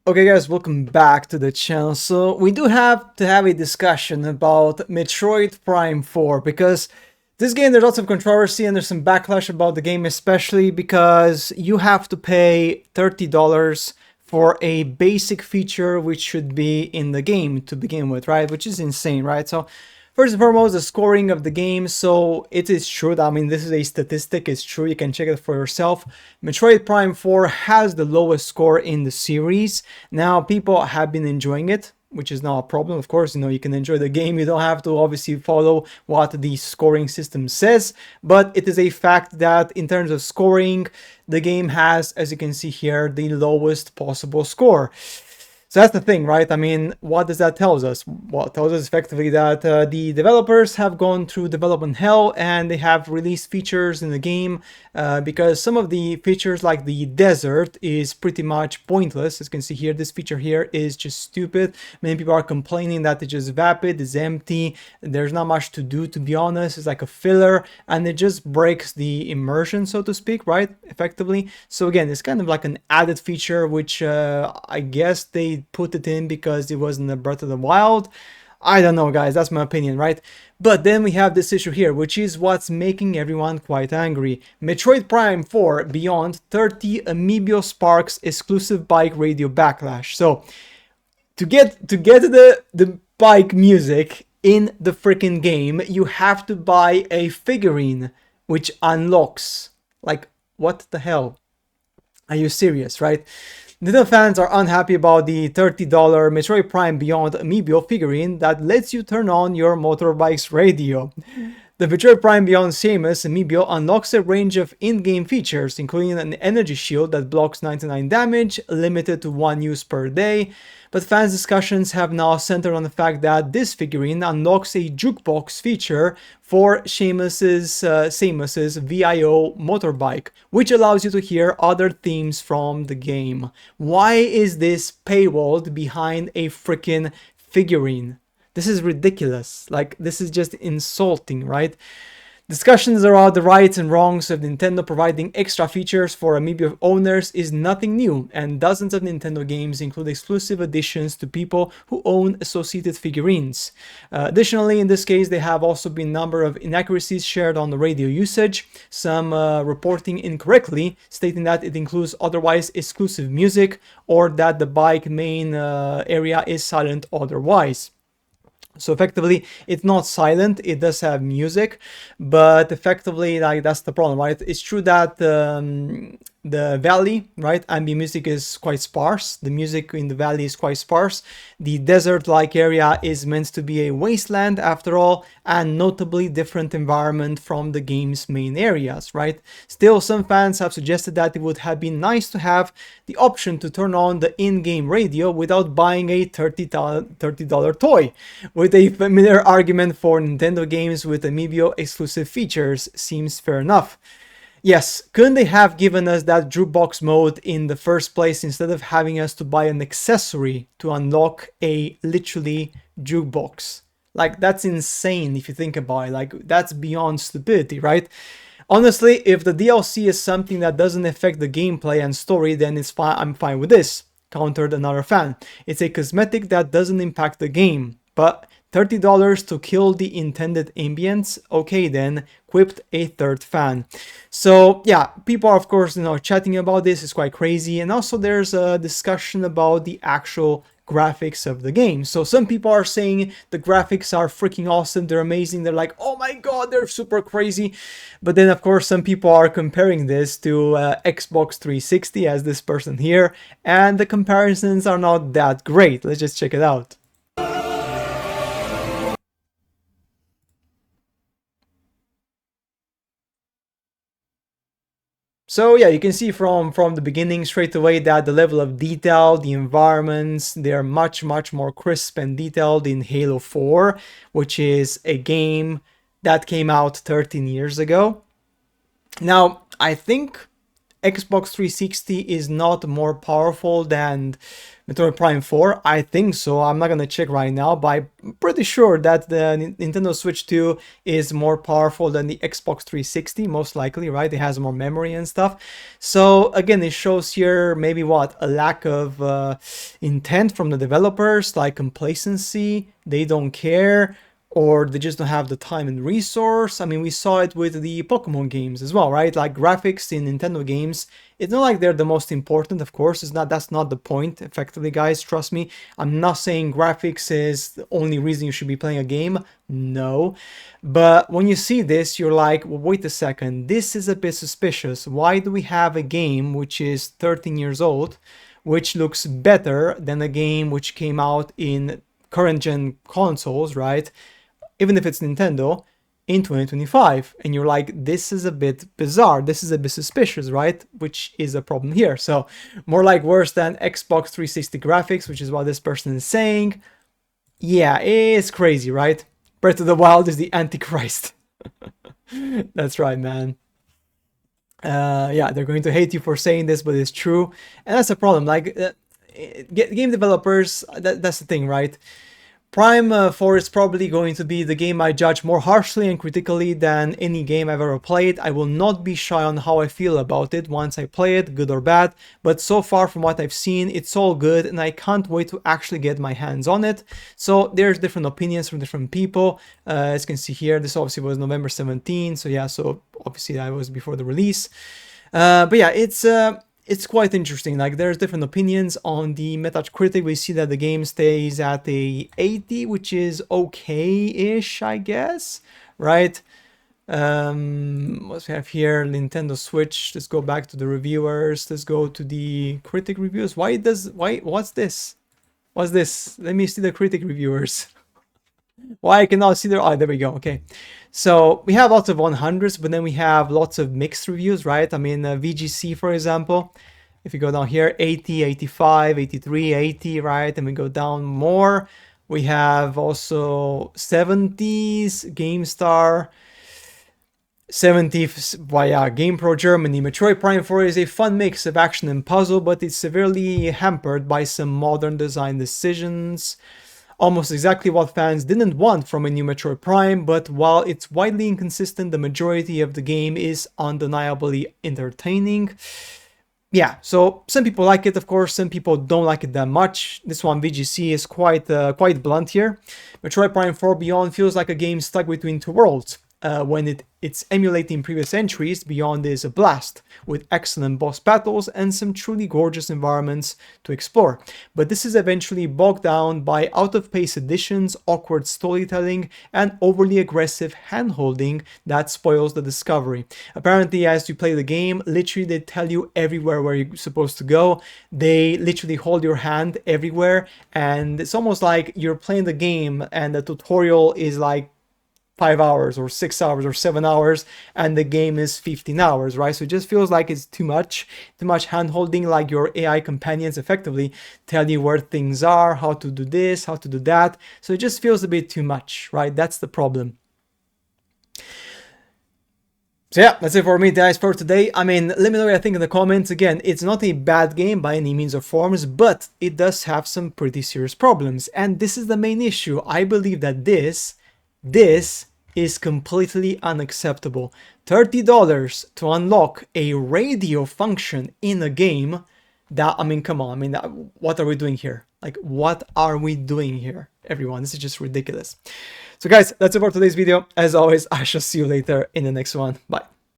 Okay guys, welcome back to the channel. So we do have to have a discussion about Metroid Prime 4 because this game, there's lots of controversy and there's some backlash about the game, especially because you have to pay $30 for a basic feature which should be in the game to begin with, right? Which is insane, right? So first and foremost, the scoring of the game. So it is true that, I mean, this is a statistic, it's true, you can check it for yourself. Metroid Prime 4 has the lowest score in the series. Now, people have been enjoying it, which is not a problem. Of course, you can enjoy the game. You don't have to obviously follow what the scoring system says, but it is a fact that in terms of scoring, the game has, as you can see here, the lowest possible score. So that's the thing, right? I mean, what does that tell us? Well, it tells us effectively that the developers have gone through development hell and they have released features in the game because some of the features like the desert is pretty much pointless. As you can see here, this feature here is just stupid. Many people are complaining that it's just vapid, it's empty, there's not much to do, to be honest. It's like a filler and it just breaks the immersion, so to speak, right? Effectively. So again, it's kind of like an added feature, which I guess they put it in because it wasn't a Breath of the Wild. I don't know, guys, that's my opinion, right? But then we have this issue here, which is what's making everyone quite angry. Metroid Prime 4 Beyond 30 Amiibo Sparks exclusive bike radio backlash. So to get the bike music in the freaking game, you have to buy a figurine which unlocks. Like, what the hell? Are you serious, right? Nintendo fans are unhappy about the $30 Metroid Prime Beyond Amiibo figurine that lets you turn on your motorbike's radio. The Metroid Prime Beyond Samus Amiibo unlocks a range of in-game features, including an energy shield that blocks 99 damage, limited to 1 use per day, but fans' discussions have now centered on the fact that this figurine unlocks a jukebox feature for Samus's VIO motorbike, which allows you to hear other themes from the game. Why is this paywalled behind a freaking figurine? This is ridiculous. Like, this is just insulting, right? Discussions about the rights and wrongs of Nintendo providing extra features for Amiibo owners is nothing new, and dozens of Nintendo games include exclusive additions to people who own associated figurines. Additionally, in this case, there have also been a number of inaccuracies shared on the radio usage, some reporting incorrectly, stating that it includes otherwise exclusive music, or that the bike main area is silent otherwise. So effectively, it's not silent, it does have music, but effectively, like, that's the problem, right? It's true that the valley, right, ambient music is quite sparse. The music in the valley is quite sparse. The desert-like area is meant to be a wasteland after all, and notably different environment from the game's main areas, right? Still, some fans have suggested that it would have been nice to have the option to turn on the in-game radio without buying a $30 toy, with a familiar argument for Nintendo games with Amiibo exclusive features seems fair enough. Yes, couldn't they have given us that jukebox mode in the first place instead of having us to buy an accessory to unlock a literally jukebox? Like, that's insane if you think about it. Like, that's beyond stupidity, right? Honestly, if the DLC is something that doesn't affect the gameplay and story, then it's fine. I'm fine with this, countered another fan. It's a cosmetic that doesn't impact the game, but $30 to kill the intended ambience? Okay then, quipped a third fan. So yeah, people are of course, chatting about this. It's quite crazy. And also there's a discussion about the actual graphics of the game. So some people are saying the graphics are freaking awesome, they're amazing, they're like, oh my god, they're super crazy. But then of course some people are comparing this to Xbox 360, as this person here, and the comparisons are not that great. Let's just check it out. So yeah, you can see from the beginning straight away that the level of detail, the environments, they are much more crisp and detailed in Halo 4, which is a game that came out 13 years ago. Now, I think Xbox 360 is not more powerful than Metroid Prime 4? I think so. I'm not gonna check right now, but I'm pretty sure that the Nintendo Switch 2 is more powerful than the Xbox 360, most likely, right? It has more memory and stuff. So again, it shows here maybe what? A lack of intent from the developers, like complacency. They don't care, or they just don't have the time and resource. I mean, we saw it with the Pokemon games as well, right? Like graphics in Nintendo games, it's not like they're the most important, of course. That's not the point, effectively, guys. Trust me. I'm not saying graphics is the only reason you should be playing a game. No. But when you see this, you're like, well, wait a second. This is a bit suspicious. Why do we have a game which is 13 years old, which looks better than a game which came out in current gen consoles, right? Even if it's Nintendo, in 2025, and you're like, this is a bit bizarre, this is a bit suspicious, right? Which is a problem here. So more like worse than Xbox 360 graphics, which is what this person is saying. Yeah, it's crazy, right? Breath of the Wild is the Antichrist. That's right, man. Yeah, they're going to hate you for saying this, but it's true, and that's a problem. Like game developers, that's the thing, right? Prime 4 is probably going to be the game I judge more harshly and critically than any game I've ever played. I will not be shy on how I feel about it once I play it, good or bad, but so far from what I've seen, it's all good, and I can't wait to actually get my hands on it. So there's different opinions from different people. As you can see here, this obviously was November 17, so yeah, so obviously that was before the release. But yeah, it's quite interesting. Like, there's different opinions on the Metacritic. We see that the game stays at a 80, which is okay-ish, I guess, right? What do we have here? Nintendo Switch. Let's go back to the reviewers. Let's go to the Critic reviews. What's this? What's this? Let me see the Critic reviewers. Why I cannot see their... Oh, there we go. Okay. So we have lots of 100s, but then we have lots of mixed reviews, right? I mean, VGC, for example, if you go down here, 80, 85, 83, 80, right? And we go down more. We have also 70s, GameStar, 70s via GamePro Germany. Metroid Prime 4 is a fun mix of action and puzzle, but it's severely hampered by some modern design decisions. Almost exactly what fans didn't want from a new Metroid Prime, but while it's widely inconsistent, the majority of the game is undeniably entertaining. Yeah, so some people like it, of course, some people don't like it that much. This one, VGC, is quite blunt here. Metroid Prime 4 Beyond feels like a game stuck between two worlds. When it's emulating previous entries, Beyond is a blast, with excellent boss battles and some truly gorgeous environments to explore. But this is eventually bogged down by out-of-pace additions, awkward storytelling, and overly aggressive hand-holding that spoils the discovery. Apparently, as you play the game, literally they tell you everywhere where you're supposed to go. They literally hold your hand everywhere, and it's almost like you're playing the game and the tutorial is like 5 hours or 6 hours or 7 hours, and the game is 15 hours, right? So it just feels like it's too much hand-holding, like your AI companions effectively tell you where things are, how to do this, how to do that. So it just feels a bit too much, right? That's the problem. So yeah, that's it for me, guys, for today. I mean, let me know what I think in the comments. Again, it's not a bad game by any means or forms, but it does have some pretty serious problems. And this is the main issue. I believe that this is completely unacceptable. $30 to unlock a radio function in a game. That, I mean, come on. I mean, what are we doing here? Like, what are we doing here, everyone? This is just ridiculous. So guys, that's it for today's video. As always, I shall see you later in the next one. Bye.